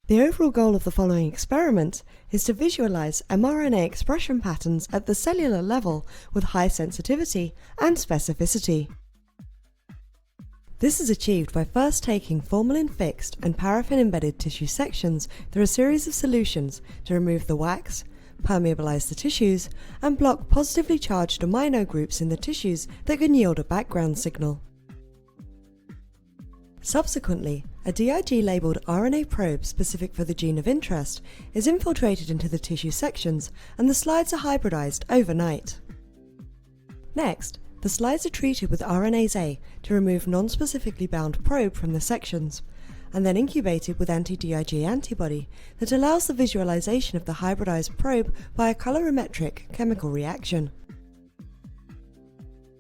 The overall goal of the following experiment is to visualize mRNA expression patterns at the cellular level with high sensitivity and specificity. This is achieved by first taking formalin-fixed and paraffin-embedded tissue sections through a series of solutions to remove the wax, permeabilize the tissues, and block positively charged amino groups in the tissues that can yield a background signal. Subsequently, a DIG-labeled RNA probe specific for the gene of interest is infiltrated into the tissue sections, and the slides are hybridized overnight. Next, the slides are treated with RNase A to remove non-specifically bound probe from the sections, and then incubated with anti-DIG antibody that allows the visualization of the hybridized probe by a colorimetric chemical reaction.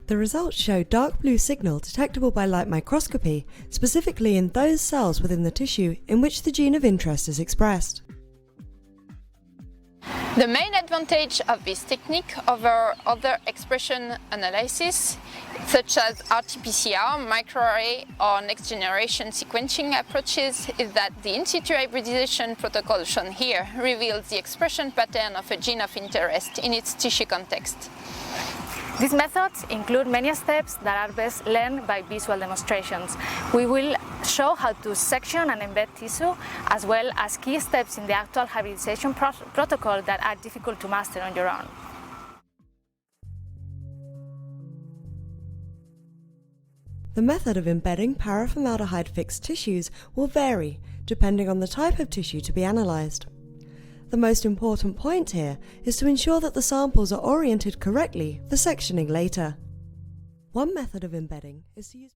The results show dark blue signal detectable by light microscopy, specifically in those cells within the tissue in which the gene of interest is expressed. The main advantage of this technique over other expression analysis, such as RT-PCR, microarray, or next-generation sequencing approaches, is that the in situ hybridization protocol shown here reveals the expression pattern of a gene of interest in its tissue context. These methods include many steps that are best learned by visual demonstrations. We will show how to section and embed tissue, as well as key steps in the actual hybridization protocol that are difficult to master on your own. The method of embedding paraformaldehyde-fixed tissues will vary depending on the type of tissue to be analysed. The most important point here is to ensure that the samples are oriented correctly for sectioning later. One method of embedding is to use